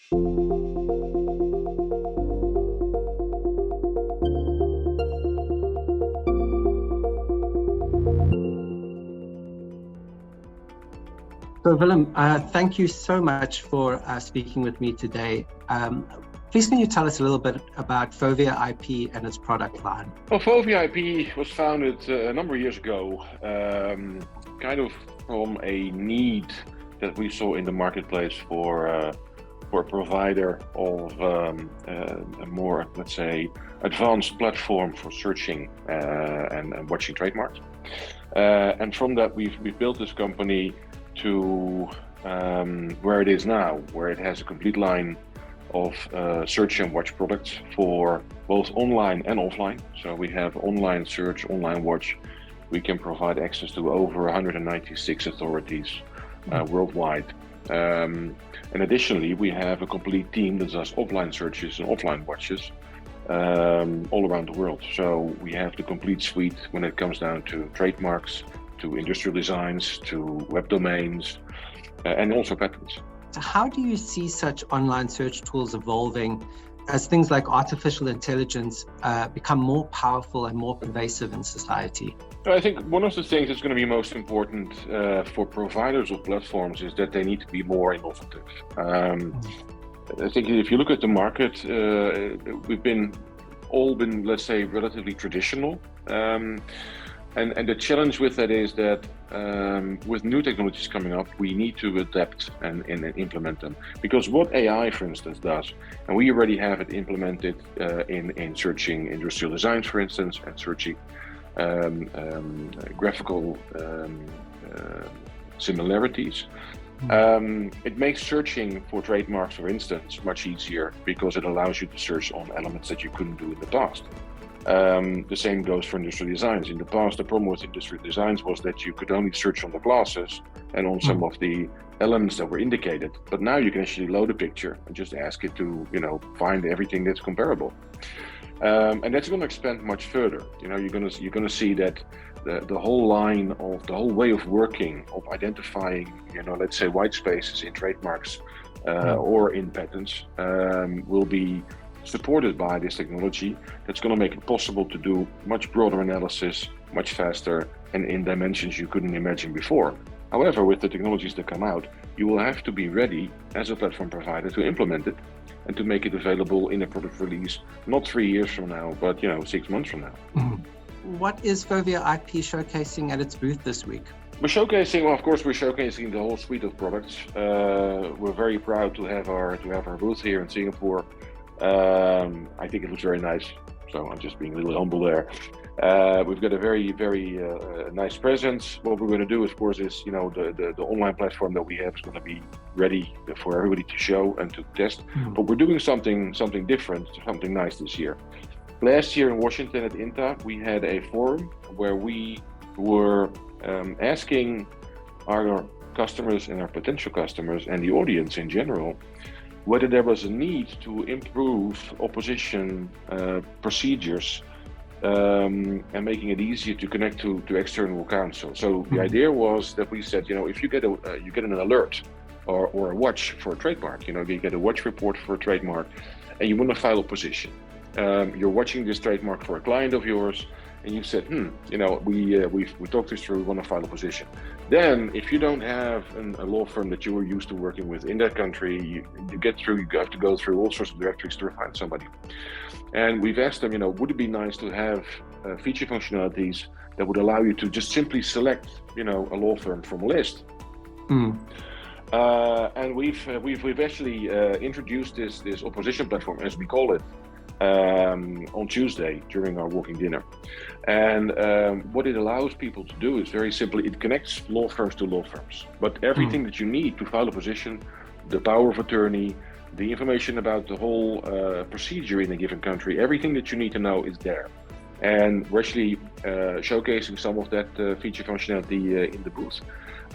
So Willem, thank you so much for speaking with me today. Please can you tell us a little bit about Fovea IP and its product line? Well, Fovea IP was founded a number of years ago, kind of from a need that we saw in the marketplace for a provider of a more, let's say, advanced platform for searching and watching trademarks. And from that, we've built this company to where it is now, where it has a complete line of search and watch products for both online and offline. So we have online search, online watch. We can provide access to over 196 authorities worldwide. And additionally, we have a complete team that does offline searches and offline watches all around the world. So we have the complete suite when it comes down to trademarks, to industrial designs, to web domains, and also patents. So how do you see such online search tools evolving as things like artificial intelligence become more powerful and more pervasive in society? I think one of the things that's going to be most important for providers of platforms is that they need to be more innovative. I think if you look at the market, we've all been, let's say, relatively traditional. And the challenge with that is that with new technologies coming up, we need to adapt and implement them. Because what AI, for instance, does, and we already have it implemented in searching industrial designs, for instance, and searching graphical similarities. It makes searching for trademarks, for instance, much easier because it allows you to search on elements that you couldn't do in the past. The same goes for industrial designs. In the past, the problem with industrial designs was that you could only search on the classes and on some of the elements that were indicated. But now you can actually load a picture and just ask it to, find everything that's comparable. And that's going to expand much further. You're going to see that the whole line of the whole way of working, of identifying, let's say white spaces in trademarks or in patents will be supported by this technology that's going to make it possible to do much broader analysis, much faster, and in dimensions you couldn't imagine before. However, with the technologies that come out, you will have to be ready as a platform provider to implement it and to make it available in a product release, not 3 years from now, but 6 months from now. What is Fovea IP showcasing at its booth this week? We're showcasing, well, of course, we're showcasing the whole suite of products. We're very proud to have our booth here in Singapore. I think it looks very nice, so I'm just being a little humble there. We've got a very, very nice presence. What we're going to do, of course, is the online platform that we have is going to be ready for everybody to show and to test. But we're doing something different, something nice this year. Last year in Washington at INTA, we had a forum where we were asking our customers and our potential customers and the audience in general whether there was a need to improve opposition procedures and making it easier to connect to external counsel. So the idea was that we said, if you get an alert or a watch for a trademark, you get a watch report for a trademark, and you want to file opposition. You're watching this trademark for a client of yours, and you said, we talked this through, we want to file a position. Then, if you don't have a law firm that you were used to working with in that country, you have to go through all sorts of directories to find somebody. And we've asked them, would it be nice to have feature functionalities that would allow you to just simply select, a law firm from a list. And we've actually introduced this opposition platform, as we call it, on Tuesday during our walking dinner. And what it allows people to do is very simply, it connects law firms to law firms. But everything that you need to file a position, the power of attorney, the information about the whole procedure in a given country, everything that you need to know is there. And we're actually showcasing some of that feature functionality in the booth.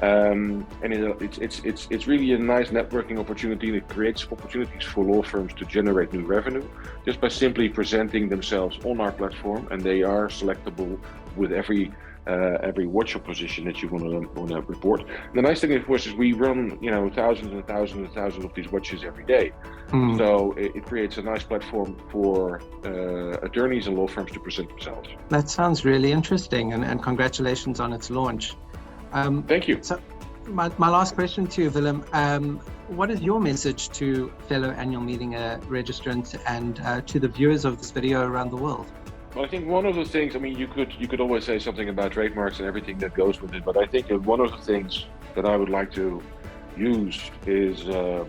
And it's really a nice networking opportunity, and it creates opportunities for law firms to generate new revenue just by simply presenting themselves on our platform, and they are selectable with every every watch position that you want to report. The nice thing, of course, is we run thousands and thousands and thousands of these watches every day. So it creates a nice platform for attorneys and law firms to present themselves. That sounds really interesting, and congratulations on its launch. Thank you. So my last question to you, Willem, what is your message to fellow annual meeting registrants and to the viewers of this video around the world? Well, I think one of the things, you could always say something about trademarks and everything that goes with it, but I think that one of the things that I would like to use is that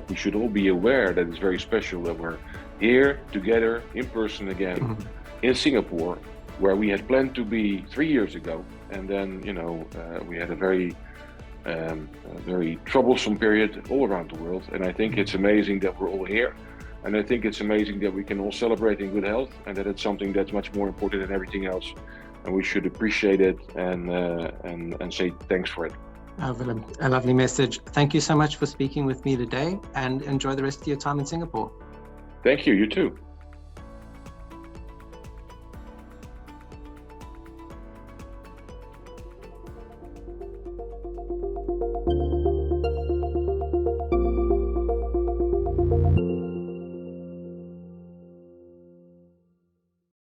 we should all be aware that it's very special that we're here together in person again in Singapore, where we had planned to be 3 years ago, and then we had a very troublesome period all around the world. And I think it's amazing that we're all here. And I think it's amazing that we can all celebrate in good health, and that it's something that's much more important than everything else. And we should appreciate it and say thanks for it. Willem, a lovely message. Thank you so much for speaking with me today, and enjoy the rest of your time in Singapore. Thank you. You too.